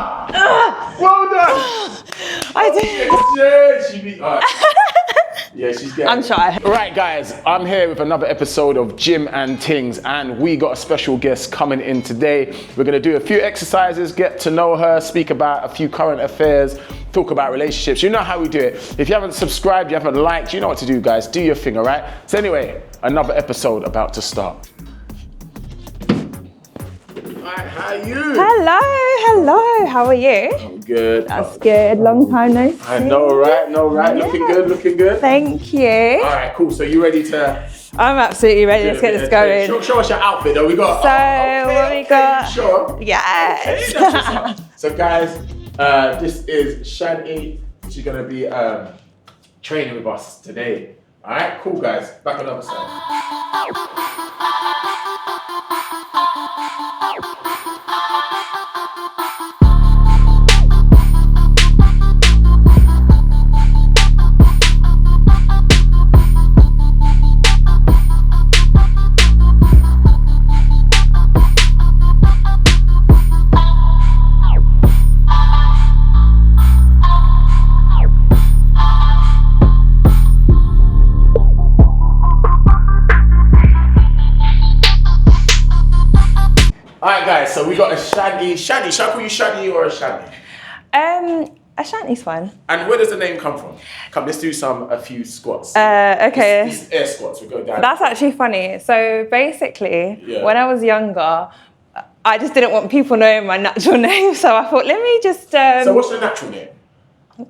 Well done. I did. Yeah, she beat. All right. Yeah, she's getting. I'm shy. Right, guys, I'm here with another episode of Jim and Tingz, and we got a special guest coming in today. We're gonna do a few exercises, get to know her, speak about a few current affairs, talk about relationships. You know how we do it. If you haven't subscribed, you haven't liked, you know what to do, guys. Do your thing, all right? So anyway, another episode about to start. Hi, how are you? Hello, how are you? I'm good. That's good, long time no see. I know, right? Yeah. Looking good. Thank you. All right, cool. So you ready to? I'm absolutely ready, let's get this going. Show us your outfit though. We got. What we got? Sure. Yes. Okay, that's what's up. So guys, this is Shanti. She's gonna be training with us today. All right, cool guys. Back on the other side. Alright guys, so we got a Shanti. Should I call you Shanti or a Shanti? A shanty's fine. And where does the name come from? Come, let's do a few squats. Okay. This is air squats, we go down. That's actually funny. So basically, Yeah. when I was younger, I just didn't want people knowing my natural name. So I thought, let me just... So what's your natural name?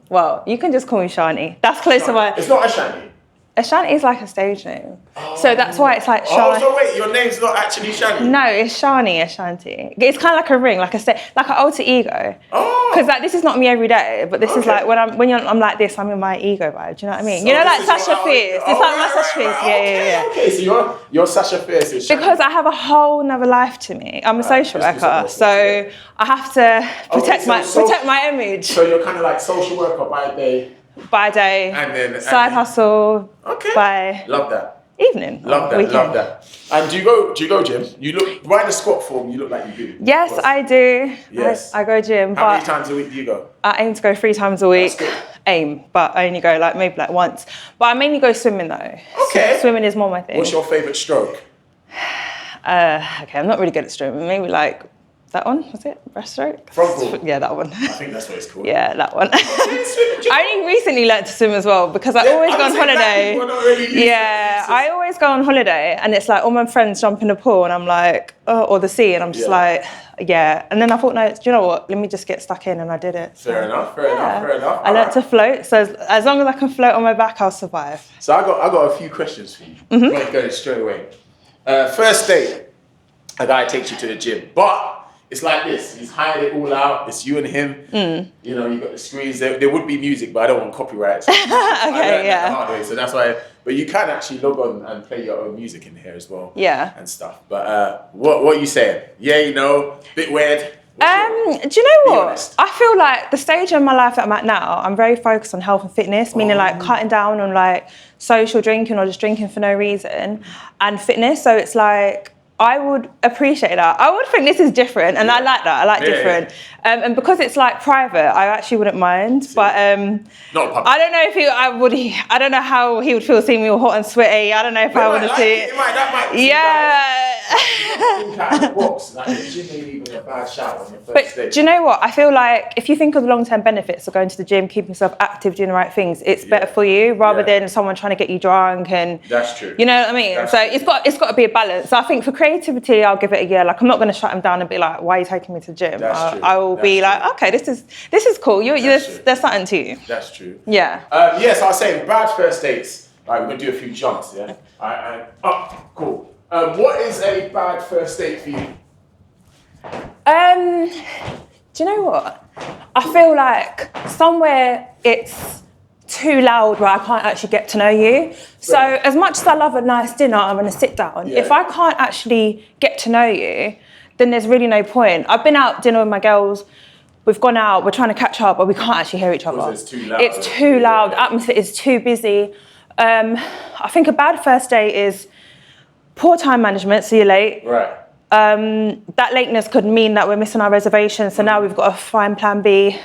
Well, you can just call me Shanti. That's close to my... It's not a Shanti. A Shanti is like a stage name. So that's why it's like Shanti. Oh, so wait, your name's not actually Shanti? No, it's Shani, Ashanti. It's kind of like a ring, like an alter ego. Oh. Because like this is not me every day, but this is like when I'm like this, I'm in my ego vibe. Do you know what I mean? So you know, this like is Sasha your- Fierce. oh, It's like my right, Sasha Fierce. Yeah. Okay, so you're Sasha Fierce. Is Shanti. Because I have a whole nother life to me. I'm a social let's do worker, some so more, yeah. I have to protect so my image So you're kind of like social worker by day. by day, And then side hustle by Love that. evening. Love that. weekend. Love that. And do you go gym? You look right in the squat form. You look like you do. Yes, I do. Yes. I go gym, How many but times a week do you go? I aim to go 3 times a week. That's good. But I only go like maybe like once. But I mainly go swimming though. Okay. Swimming is more my thing. What's your favourite stroke? Okay, I'm not really good at swimming. Maybe like that one, was it? Breaststroke? Frontal. Yeah, that one. I think that's what it's called. Yeah, that one. Swimming, I only recently learnt to swim as well because I always go on holiday. I always go on holiday and it's like all my friends jump in the pool and I'm like, oh, or the sea, and I'm just like, yeah. And then I thought, no, do you know what? Let me just get stuck in, and I did it. So, Fair enough. I learnt to float, so as long as I can float on my back, I'll survive. So I got a few questions for you. I'm going to go straight away. First date, a guy takes you to the gym, but it's like this. He's hired it all out. It's you and him. You know, you got the screens. There would be music, but I don't want copyright. So Okay, yeah. the hard way, so that's why. But you can actually log on and play your own music in here as well. Yeah. And stuff. But what are you saying? Yeah, you know, bit weird. Do you know what? honest. I feel like the stage in my life that I'm at now, I'm very focused on health and fitness, meaning like cutting down on like social drinking or just drinking for no reason, and fitness. So it's like, I would appreciate that. I would think this is different, and I like that. I like different. And because it's like private, I actually wouldn't mind. But Not public. I don't know if I don't know how he would feel seeing me all hot and sweaty. I don't know if I would have seen it. That might. Yeah. Think out of the box. Like the gym ain't even a bad shout on your first But date. do you know what? I feel like if you think of the long-term benefits of going to the gym, keeping yourself active, doing the right things, it's better for you rather than someone trying to get you drunk and. That's true. You know what I mean? That's so true. it's got to be a balance. So I think for creativity, I'll give it a year. Like I'm not going to shut him down and be like, "Why are you taking me to the gym?" That's true. I will be like, "Okay, this is cool. That's true. There's something to you." That's true. Yeah. Yes, I was saying bad first dates. All right, we're gonna do a few jumps. Yeah. Cool. What is a bad first date for you? Do you know what? I feel like somewhere it's too loud where I can't actually get to know you. So as much as I love a nice dinner, I'm going to sit down. Yeah. If I can't actually get to know you, then there's really no point. I've been out dinner with my girls. We've gone out, we're trying to catch up, but we can't actually hear each other. It's too loud. It's too loud. The atmosphere is too busy. I think a bad first date is poor time management, so you're late. Right. that lateness could mean that we're missing our reservation. So now we've got to find plan B.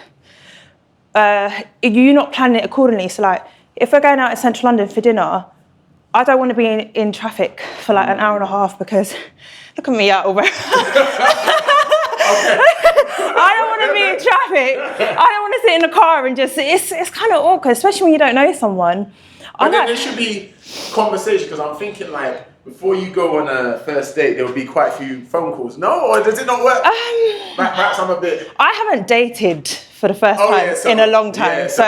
You're not planning it accordingly. So like, if we're going out in central London for dinner, I don't want to be in traffic for like an hour and a half because look at me out over. I don't want to be in traffic. I don't want to sit in the car and just, it's kind of awkward, especially when you don't know someone. But then there should be conversation, because I'm thinking like, before you go on a first date, there will be quite a few phone calls. No, or does it not work? Perhaps I'm a bit... I haven't dated for the first time in a long time, so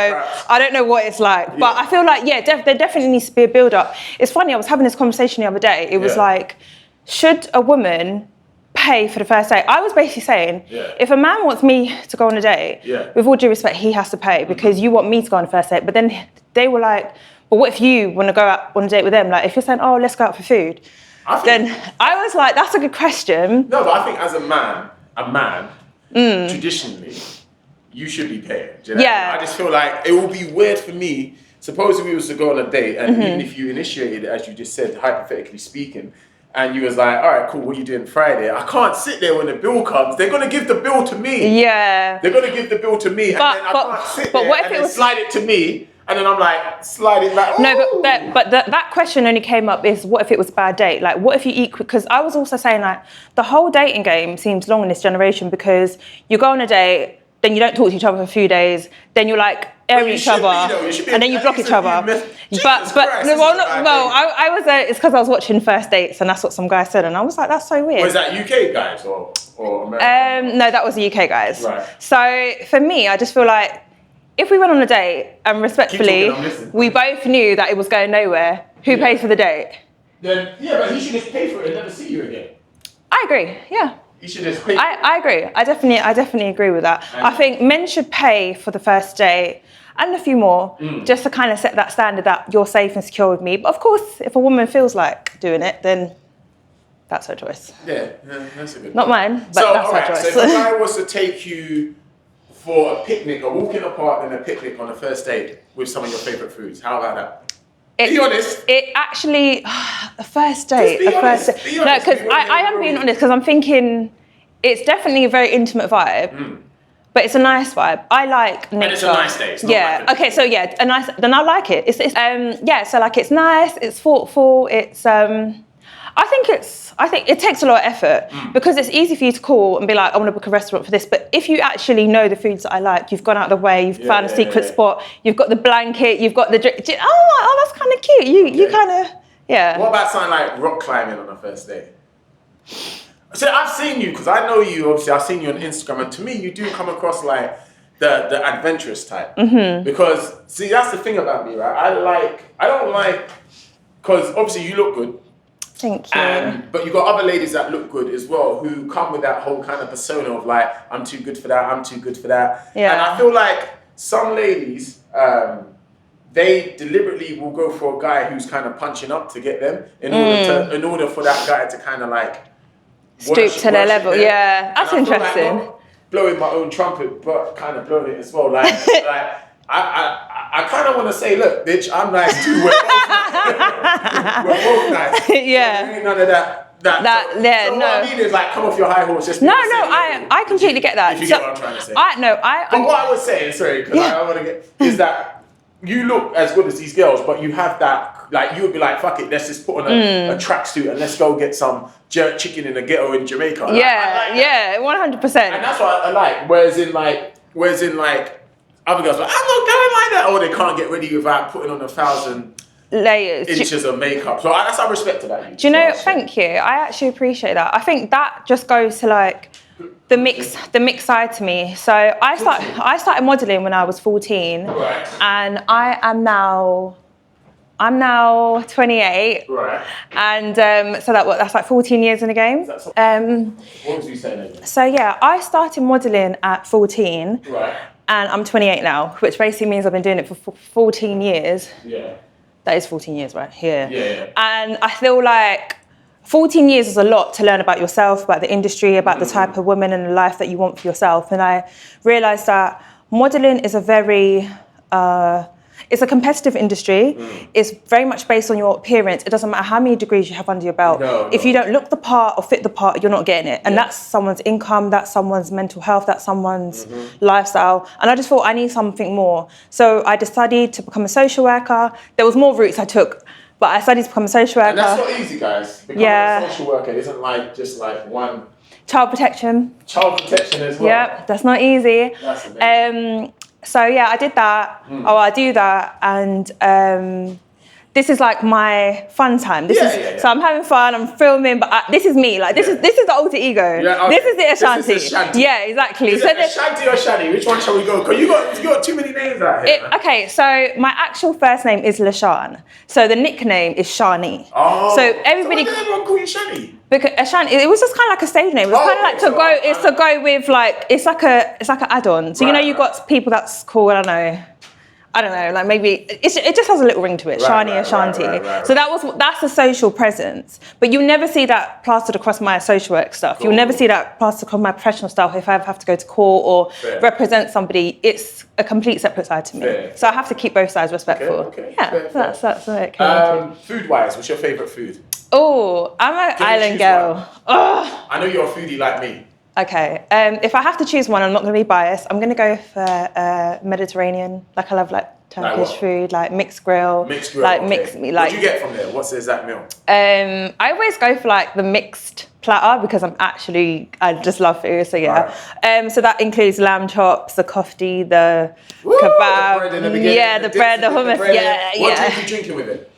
I don't know what it's like. But I feel like, there definitely needs to be a build-up. It's funny, I was having this conversation the other day. It was like, should a woman pay for the first date? I was basically saying, if a man wants me to go on a date, with all due respect, he has to pay because you want me to go on a first date. But then they were like, but what if you want to go out on a date with them? Like, if you're saying, oh, let's go out for food, then I was like, that's a good question. No, but I think as a man, traditionally, you should be paying. Do you know? I just feel like it will be weird for me. Suppose if we was to go on a date, and even if you initiated it, as you just said, hypothetically speaking, and you was like, all right, cool, what are you doing Friday? I can't sit there when the bill comes. They're going to give the bill to me. Yeah. They're going to give the bill to me, and then I can't sit there and then slide it to me. And then I'm like, slide it back. No, but that question only came up is, what if it was a bad date? Like, what if you eat quick? Because I was also saying, like, the whole dating game seems long in this generation because you go on a date, then you don't talk to each other for a few days, then you're like airing each other, and then you block each other. I was it's because I was watching First Dates, and that's what some guy said, and I was like, that's so weird. Was that UK guys or American? No, that was the UK guys. Right. So for me, I just feel like, if we went on a date and respectfully, we both knew that it was going nowhere, who paid for the date? Then, but he should just pay for it and never see you again. I agree, He should just pay. I agree. I definitely agree with that. I think men should pay for the first date and a few more, just to kind of set that standard that you're safe and secure with me. But of course, if a woman feels like doing it, then that's her choice. Yeah, that's a good Not mine, but that's her choice. So if a guy was to take you for a picnic, a walk in the park and a picnic on a first date with some of your favourite foods, how about that? Be honest. It actually, a first date. Just be honest. No, because I am being honest, because I'm thinking it's definitely a very intimate vibe, but it's a nice vibe. I like nature. And it's a nice day. It's not like okay, so a nice. Then I like it. So like it's nice. It's thoughtful. It's I think it takes a lot of effort because it's easy for you to call and be like, I want to book a restaurant for this. But if you actually know the foods that I like, you've gone out of the way, you've found a secret spot, you've got the blanket, you've got the drink. Oh, that's kind of cute. You kind of, What about something like rock climbing on a first date? So I've seen you, because I know you, obviously, I've seen you on Instagram, and to me, you do come across like the adventurous type. Because, see, that's the thing about me, right? I don't like, because obviously you look good. Thank you. But you've got other ladies that look good as well, who come with that whole kind of persona of like, I'm too good for that, I'm too good for that. Yeah. And I feel like some ladies, they deliberately will go for a guy who's kind of punching up to get them in order for that guy to kind of like stoop to their level. Them. Yeah, that's interesting. Like blowing my own trumpet, but kind of blowing it as well. Like, I kind of want to say, look, bitch, I'm nice too. We're both nice. Yeah. So ain't none of that. What I mean is like, come off your high horse. Just I completely get that. If you get what I'm trying to say. But what I was saying, sorry, because I want to get, is that you look as good as these girls, but you have that, like, you would be like, fuck it, let's just put on a tracksuit and let's go get some jerk chicken in the ghetto in Jamaica. 100%. And that's what I like. Whereas in like, other girls are like, I'm not going like that. Oh, they can't get ready without putting on 1,000 layers, inches of makeup. So that's how I respect about you. Do you know? Thank you. I actually appreciate that. I think that just goes to like the mixed side to me. So I started modelling when I was 14, and I'm now 28. Right. And so that's like 14 years in the game. What was you saying? So yeah, I started modelling at 14. Right. And I'm 28 now, which basically means I've been doing it for 14 years. Yeah. That is 14 years, right? Yeah. And I feel like 14 years is a lot to learn about yourself, about the industry, about the type of woman and the life that you want for yourself. And I realised that modelling is a very, it's a competitive industry. It's very much based on your appearance. It doesn't matter how many degrees you have under your belt. If you don't look the part or fit the part, you're not getting it. And that's someone's income, that's someone's mental health, that's someone's lifestyle. And I just thought I need something more. So I decided to become a social worker. There was more routes I took, but I studied to become a social worker. And that's not easy, guys. Becoming a social worker isn't like just like one. Child protection. Child protection as well. Yep, that's not easy. That's amazing. So yeah, I did that. I do that, and this is like my fun time. So I'm having fun. I'm filming, but this is me. Like this is the alter ego. Yeah, okay. This is the Ashanti. This is Ashanti. Yeah, exactly. Is it Ashanti or Shani? Which one shall we go? Because you got too many names out here. Okay, so my actual first name is LaShawn. So the nickname is Shani. Oh. So everybody. So why did everyone call you Shani? Because Ashanti, it was just kind of like a stage name. It was kind of like to go with like it's like an add-on. So you know you've got people that's called I don't know, like maybe it just has a little ring to it, Shani Ashanti. So that's a social presence. But you'll never see that plastered across my social work stuff. You'll never see that plastered across my professional stuff if I ever have to go to court or represent somebody. It's a complete separate side to me. So I have to keep both sides respectful. Okay. Yeah, that's what it came into. Food-wise, what's your favourite food? Oh, I'm an island girl. I know you're a foodie like me. Okay, if I have to choose one, I'm not going to be biased. I'm going to go for Mediterranean. Like I love like Turkish food, like mixed grill. Mixed grill, like okay. mixed meat. Like, what do you get from there? What's the exact meal? I always go for like the mixed platter because I just love food. So yeah, so that includes lamb chops, the kofti, the kebab, the bread the bread, the hummus. What drink are you drinking with it?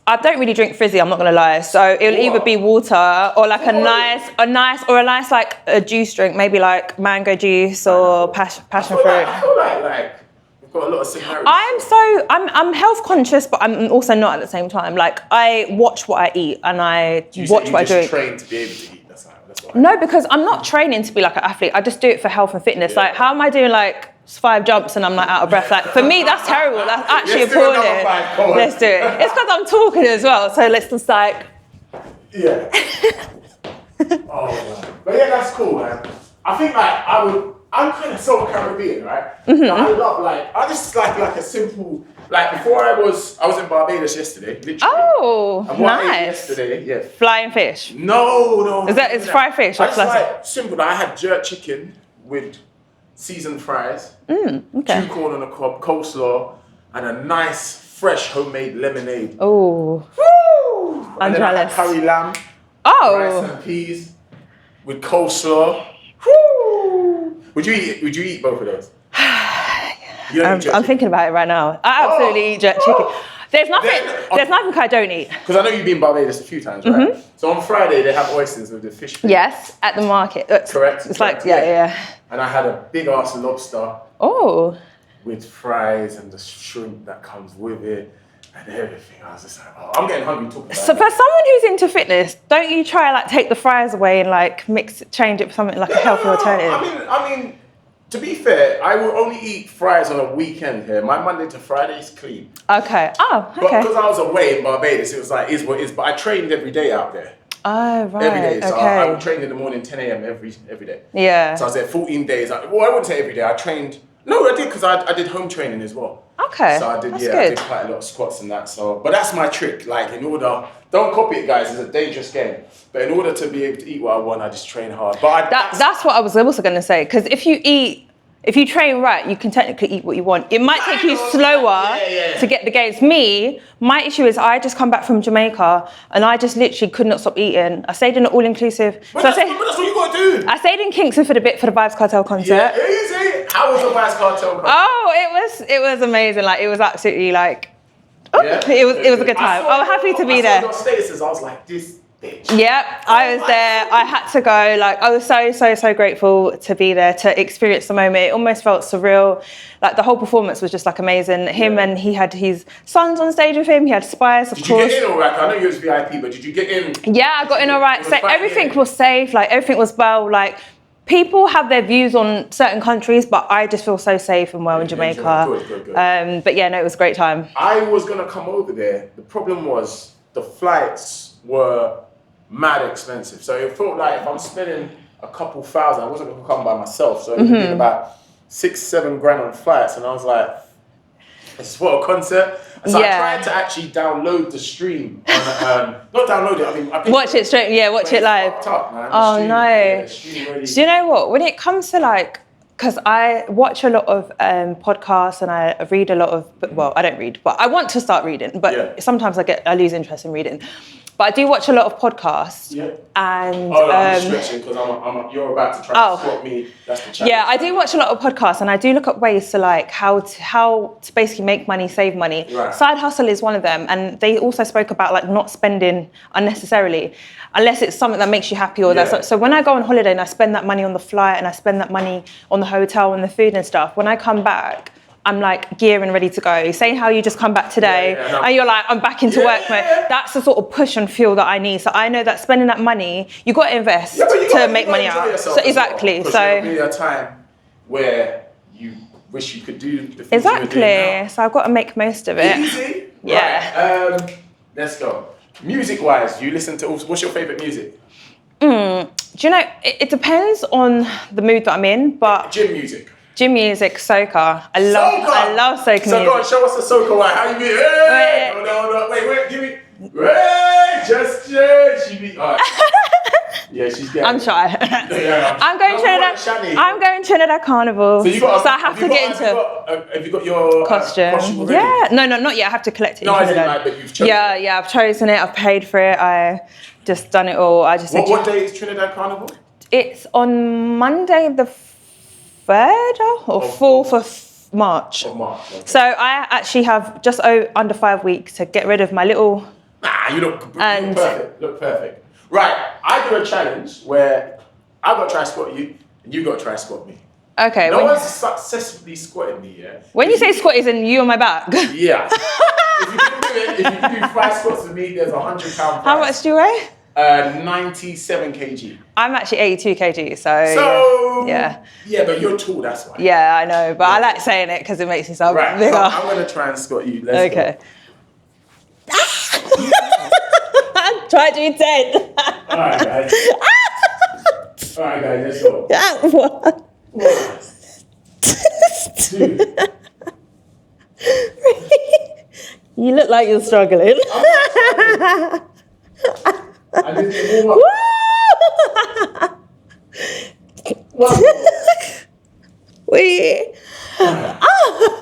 I don't really drink fizzy, I'm not gonna lie. So it'll either be water or like a nice like a juice drink, maybe like mango juice or passion fruit. I feel like we've got a lot of similarities. I'm health conscious, but I'm also not at the same time. Like I watch what I eat and I watch what I drink. You train to be able to eat. That's what No, because I'm not training to be like an athlete. I just do it for health and fitness. Like how am I doing like 5 jumps and I'm like out of breath? Like for me, that's terrible. That's actually appalling. Let's do it. It's because I'm talking as well. So let's just like. Yeah. Oh man. But yeah, that's cool, man. I think like I'm kind of so Caribbean, right? I love I just like a simple. Like before I was in Barbados yesterday, literally. Oh, and what I ate nice. yesterday, yeah. Flying fish. No. Is fried fish? I just like simple. I had jerk chicken with seasoned fries, 2 corn on the cob, coleslaw, and a nice fresh homemade lemonade. Oh. Woo! I'm jealous. Curry lamb. Oh. Rice and peas with coleslaw. Woo! Would you eat both of those? I'm thinking about it right now. I absolutely eat jerk chicken. There's nothing I don't eat. Because I know you've been in Barbados a few times, right? So on Friday they have oysters with the fish food. Yes, at the market. Correct. It's like, yeah. And I had a big ass lobster. Oh. With fries and the shrimp that comes with it and everything. I was just like, I'm getting hungry talking about it. So for someone who's into fitness, don't you try like take the fries away and like change it for something like a healthy alternative? I mean, to be fair, I will only eat fries on a weekend here. My Monday to Friday is clean. Okay. Oh, okay. But because I was away in Barbados, it was like, is what is. But I trained every day out there. Oh, right. Every day. So okay. I would train in the morning, 10 a.m. every day. Yeah. So I was there 14 days. Well, I wouldn't say every day. I trained. No, I did because I did home training as well. Okay. So I did, That's I good. did quite a lot of squats and that. So, but that's my trick. Like don't copy it, guys. It's a dangerous game. But in order to be able to eat what I want, I just train hard. But that's what I was also going to say. Because if you train right, you can technically eat what you want. It might take you slower to get the gains. Me, my issue is I just come back from Jamaica and I just literally could not stop eating. I stayed in an all-inclusive. But that's what you got to do. I stayed in Kingston for the Vibes Cartel concert. Yeah, easy. How was the Vibes Cartel concert? Oh, it was amazing. Like it was absolutely like, it was a good time. I was happy to be there. I saw your statuses. I was like, this bitch. Yep, I was there. I had to go. Like I was so grateful to be there, to experience the moment. It almost felt surreal. Like the whole performance was just like amazing. Him and he had his sons on stage with him. He had Spice, of course. Did you get in all right? I know you was VIP, but did you get in? Yeah, I got in all right. So everything was safe. Like everything was well. Like people have their views on certain countries, but I just feel so safe and well in Jamaica. Good. But yeah, no, it was a great time. I was gonna come over there. The problem was the flights were mad expensive. So it felt like if I'm spending a couple thousand, I wasn't gonna come by myself. So it would have been about 6-7 grand on flights, and I was like, It's for a concert. So I tried to actually download the stream. Not download it. I mean, watch it straight. Yeah, watch it live. Up, man. Oh stream, no! Yeah, stream really... Do you know what? When it comes to like, because I watch a lot of podcasts and I read a lot of. Well, I don't read, but I want to start reading. But sometimes I lose interest in reading. But I do watch a lot of podcasts. Yeah. And I'm stretching because you're about to try to swap me. That's the challenge. Yeah, I do watch a lot of podcasts and I do look at ways to like how to basically make money, save money. Right. Side hustle is one of them, and they also spoke about like not spending unnecessarily, unless it's something that makes you happy or that's. So when I go on holiday and I spend that money on the flight and I spend that money on the hotel and the food and stuff, when I come back, I'm like gearing ready to go. Say how you just come back today and you're like, I'm back into work mode. That's the sort of push and feel that I need. So I know that spending that money, you got to invest to make money out. So exactly. Well, so there'll be a time where you wish you could do the things exactly. you were doing now. So I've got to make most of it. Easy. Yeah. Right. Let's go. Music-wise, you listen to. What's your favorite music? Do you know? It depends on the mood that I'm in, but Gym music. Gym music, soca. I love soca music. So go on, show us the soca one. How you be? Hey! No. Wait, give me. Hey! Just she be. All right. Yeah, she's getting. I'm shy. Yeah. I'm going Trinidad. I'm going Trinidad Carnival. So I have to get into. Have you got your costume? Yeah. No, not yet. I have to collect it. No, I didn't like, but you've chosen. Yeah. I've chosen it. I've paid for it. I just done it all. I just. What day is Trinidad Carnival? It's on Monday the 3rd or 4th of March. Okay. So I actually have just under 5 weeks to get rid of my little. You look perfect. Look perfect. Right, I do a challenge where I got to try squat you, and you got to try squat me. Okay. No one's successfully squatted me yet. When you say squat, is in you on my back? Yeah. If you can do 5 squats with me, there's £100 prize. How much do you weigh? 97 kg. I'm actually 82 kg, so yeah. Yeah, but you're tall, that's why. Yeah, I know, but I like saying it because it makes me sound bigger. So I'm going to try and squat you. Let's go. Try to do 10. Alright, guys. Let's go. 1, 2. You look like you're struggling. I didn't warm up.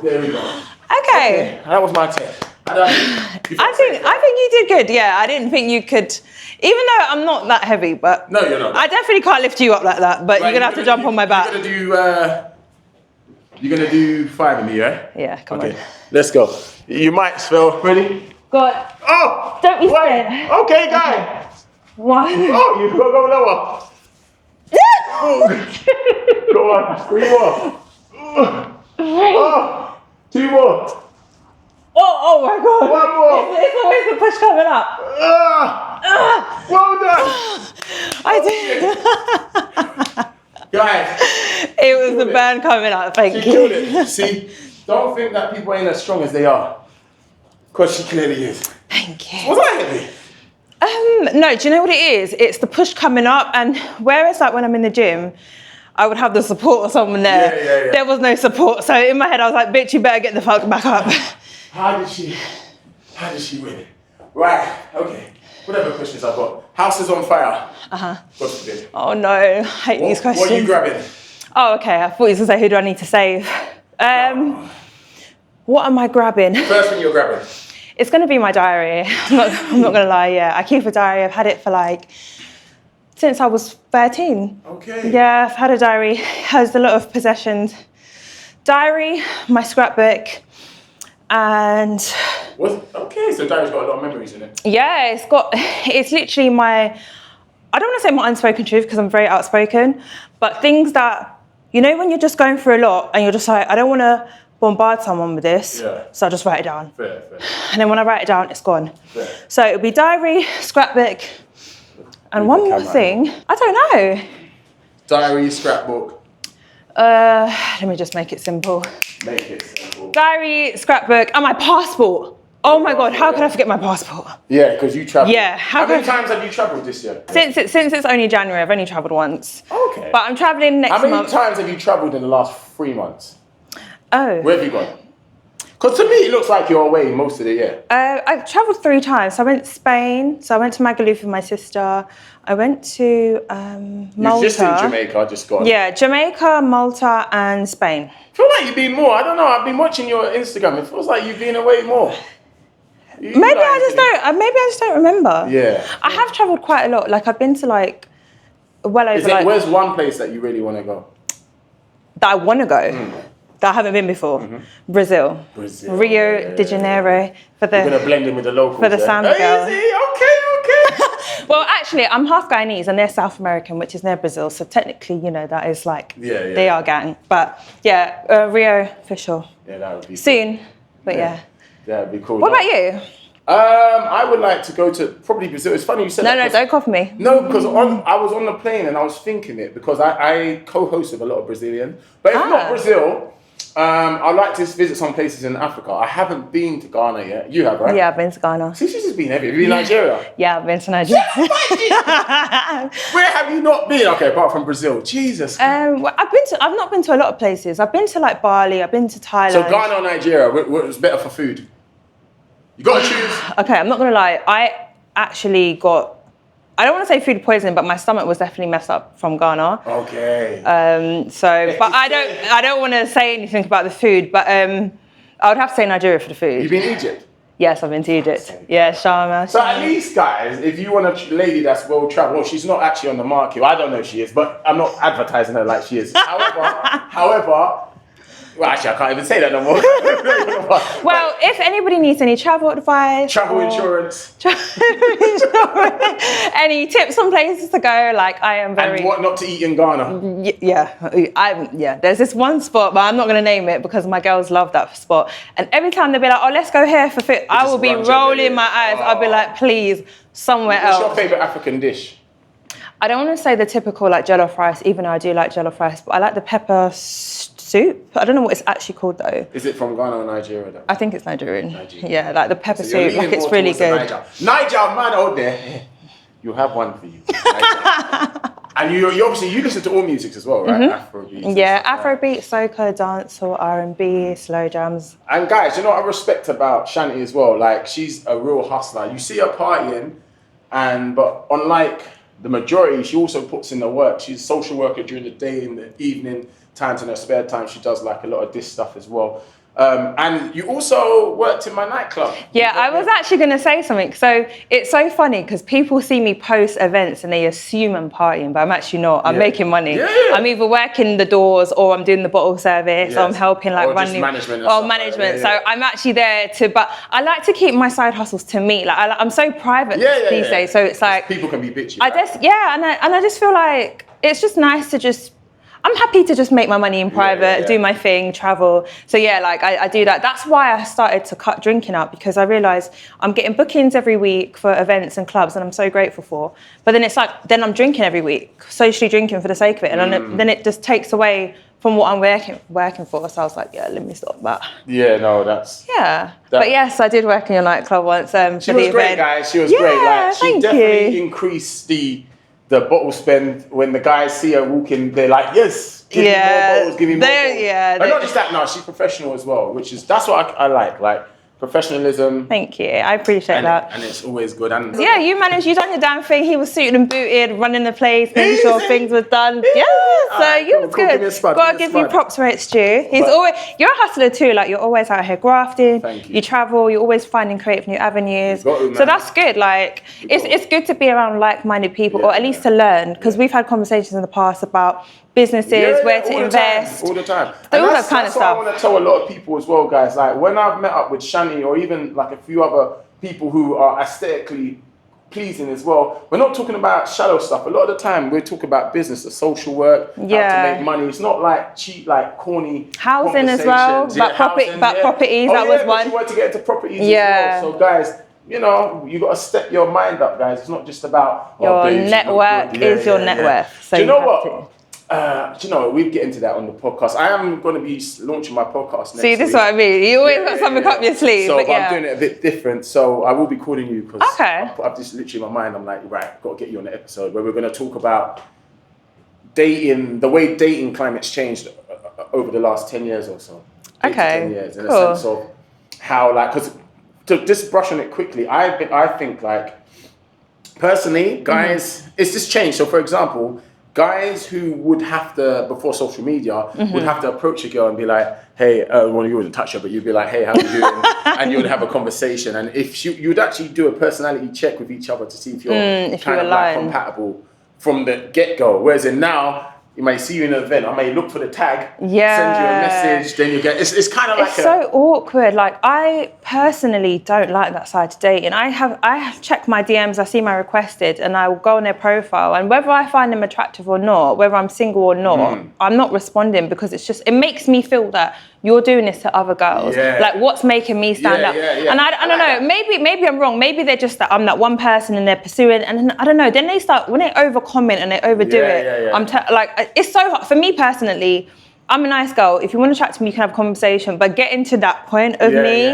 There we go. Okay. That was my turn. I think you did good. Yeah, I didn't think you could, even though I'm not that heavy, but no, you're not. I definitely can't lift you up like that. But you're gonna have to jump on my back. You're gonna do 5 of me, yeah? Yeah, come on. Let's go. You might spell. Ready? Go on. Oh! Don't be scared. Okay, guy. 1. Oh, you've got to go lower. Go on. 3 more. 2 more. Oh my God. 1 more. It's always the push coming up. Well done. I did. Guys. It was the burn coming up. Thank you. She killed it. See, don't think that people ain't as strong as they are. Because she clearly is. Thank you. Was I heavy? No, do you know what it is? It's the push coming up, and whereas like when I'm in the gym, I would have the support of someone there. Yeah. There was no support, so in my head I was like, bitch, you better get the fuck back up. How did she win? Right, okay. Whatever questions I've got. House is on fire. God forbid. Oh no, I hate these questions. What are you grabbing? Oh, okay, I thought you were going to say, who do I need to save? What am I grabbing? First thing you're grabbing. It's going to be my diary. I'm not going to lie, yeah. I keep a diary. I've had it for since I was 13. Okay. Yeah, I've had a diary. It has a lot of possessions. Diary, my scrapbook, and... Okay, so diary's got a lot of memories in it. Yeah, it's literally my... I don't want to say my unspoken truth because I'm very outspoken, but things that, you know, when you're just going through a lot and you're just like, I don't want to bombard someone with this, so I just write it down. Fair. And then when I write it down, it's gone. Fair. So it'll be diary, scrapbook, and one more thing. I don't know. Diary, scrapbook. Let me just make it simple. Make it simple. Diary, scrapbook, and my passport. Oh my God, how could I forget my passport? Yeah, because you travel. Yeah. How many times have you travelled this year? Since it's only January, I've only travelled once. Okay. But I'm travelling next month. How many times have you travelled in the last 3 months? Oh. Where have you gone? Because to me, it looks like you're away most of the year. I travelled 3 times. So I went to Spain. So I went to Magaluf with my sister. I went to Malta. You're just in Jamaica, just gone. Yeah, Jamaica, Malta, and Spain. I feel like you've been more. I don't know. I've been watching your Instagram. It feels like you've been away more. Maybe I just don't remember. Yeah. I have travelled quite a lot. Like I've been to like well over. Where's one place that you really want to go? That I want to go. That I haven't been before. Brazil. Rio de Janeiro for the. You're gonna blend in with the locals. For the samba girl. Okay. Well, actually, I'm half Guyanese and they're South American, which is near Brazil. So technically, you know, that is like they are gang. But yeah, Rio for sure. Yeah, that would be soon. Cool. But yeah. That'd be cool. What about you? I would like to go to probably Brazil. It's funny you said that. No, don't copy me. No, because I was on the plane and I was thinking it because I co-host with a lot of Brazilians. But if not Brazil, I'd like to visit some places in Africa. I haven't been to Ghana yet. You have, right? Yeah, I've been to Ghana. See, she's just been everywhere. Have you been to Nigeria? Yeah, I've been to Nigeria. Where have you not been? Okay, apart from Brazil. Jesus. I've not been to a lot of places. I've been to like Bali. I've been to Thailand. So Ghana or Nigeria? What was better for food? You gotta choose. Okay, I'm not gonna lie. I actually got. I don't want to say food poisoning, but my stomach was definitely messed up from Ghana. Okay. But I don't want to say anything about the food, but I would have to say Nigeria for the food. You've been to Egypt? Yes, I've been to Egypt. Yeah, Sharm. So at least, guys, if you want a lady that's well-traveled, well, she's not actually on the market. I don't know if she is, but I'm not advertising her like she is. However, well, actually, I can't even say that no more. Well, if anybody needs any travel advice, travel insurance, any tips on places to go, like I am very. And what not to eat in Ghana? Yeah. There's this one spot, but I'm not going to name it because my girls love that spot. And every time they'll be like, "Oh, let's go here for food," I will be rolling my eyes. I'll be like, "Please, somewhere else." What's your favorite African dish? I don't want to say the typical like jollof rice, even though I do like jollof rice, but I like the pepper soup. I don't know what it's actually called though. Is it from Ghana or Nigeria though? I think it's Nigerian. Yeah, like the pepper soup, like it's really good. Niger man out there, you have one for you. And you obviously you listen to all music as well, right? Afrobeat. Yeah, Afrobeat, soca, dancehall, R&B, slow jams. And guys, you know what I respect about Shanti as well? Like she's a real hustler. You see her partying, but unlike the majority, she also puts in the work. She's a social worker during the day, in the evening times, in her spare time. She does like a lot of this stuff as well. And you also worked in my nightclub. Yeah, I was actually going to say something. So it's so funny because people see me post events and they assume I'm partying, but I'm actually not. I'm making money. Yeah. I'm either working the doors or I'm doing the bottle service or I'm helping like running management. So I'm actually there but I like to keep my side hustles to me. Like I'm so private these days. So it's like people can be bitchy. And I just feel like it's just nice to just. I'm happy to just make my money in private, do my thing, travel. So yeah, like I do that. That's why I started to cut drinking out because I realised I'm getting bookings every week for events and clubs and I'm so grateful for. But then it's like, then I'm drinking every week, socially drinking for the sake of it. And then it just takes away from what I'm working for. So I was like, yeah, let me stop that. Yeah, no, that's... Yeah. But yes, I did work in your nightclub once. She was great, guys. She was great. Like, she definitely increased the bottle spend. When the guys see her walking, they're like, yes, give me more bottles, give me more bottles. Yeah, but not just that, no, she's professional as well, that's what I like professionalism. Thank you, I appreciate that. And it's always good. And yeah, you done your damn thing. He was suited and booted, running the place, making sure things were done. Yeah, so you was good. Gotta give you props where it's due. You're a hustler too, like you're always out here grafting. Thank you. You travel, you're always finding creative new avenues. So that's good. Like it's good to be around like-minded people, or at least to learn, because we've had conversations in the past about businesses, where to invest. All the time. All that kind of stuff. I want to tell a lot of people as well, guys. Like when I've met up with Shani or even like a few other people who are aesthetically pleasing as well, we're not talking about shallow stuff. A lot of the time we're talking about business, the social work, how to make money. It's not like cheap, like corny housing as well, but properties. That was one. You want to get into properties as well. So guys, you know, you got to step your mind up, guys. It's not just about your network is your net worth. So do you know what? Do you know, we'll get into that on the podcast. I am going to be launching my podcast next week. See, this is what I mean. You always got something up your sleeve. So I'm doing it a bit different. So I will be calling you because I've just literally in my mind, I'm like, right, got to get you on the episode where we're going to talk about dating, the way dating climate's changed over the last 10 years or so. 10 years, in a sense of how like, because to just brush on it quickly, I think like, personally, guys, it's just changed. So for example, guys who would have to, before social media, would have to approach a girl and be like, hey, well, you wouldn't touch her, but you'd be like, hey, how you doing? And you would have a conversation. And if you would actually do a personality check with each other to see if you're kind of like compatible from the get-go. Whereas in now, you may see you in an event, I may look for the tag, send you a message, then you get, it's kind of like it's so awkward. Like, I personally don't like that side to dating. I have checked my DMs, I see my requested, and I will go on their profile, and whether I find them attractive or not, whether I'm single or not, I'm not responding, because it makes me feel that you're doing this to other girls. Like, what's making me stand out? And I don't know, maybe I'm wrong. Maybe they're just that I'm that one person and they're pursuing, and then, I don't know, then they start, when they over comment and they overdo it, I'm like, it's so hard. For me personally, I'm a nice girl. If you want to chat to me, you can have a conversation, but getting to that point of me,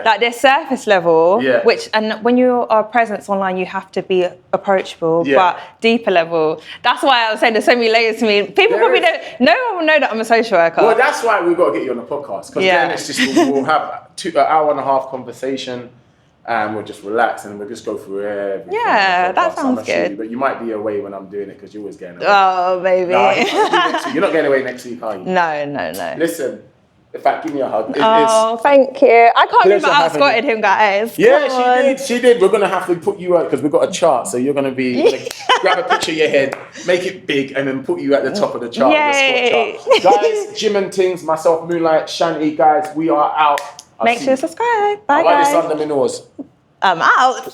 like there's surface level, which, and when you are a presence online, you have to be approachable, but deeper level. That's why I was saying there's so many layers to me. People probably don't, no one will know that I'm a social worker. Well, that's why we've got to get you on the podcast, because then it's just, we'll have an hour and a half conversation, and we'll just relax and we'll just go through everything. Yeah, that sounds good. But you might be away when I'm doing it, because you're always getting away. Oh, maybe. No, you're not getting away next week, are you? No. Listen, in fact, give me a hug. Thank you. I can't believe I outscotted him, guys. Yeah, she did. We're going to have to put you out, because we've got a chart. So you're going to be, grab a picture of your head, make it big, and then put you at the top of the chart. Yay. The Scott chart. Guys, Jim and Tingz, myself, Moonlyte, Shanti, guys, we are out. Make sure to subscribe. Bye, I like guys. this under my nose. I'm out.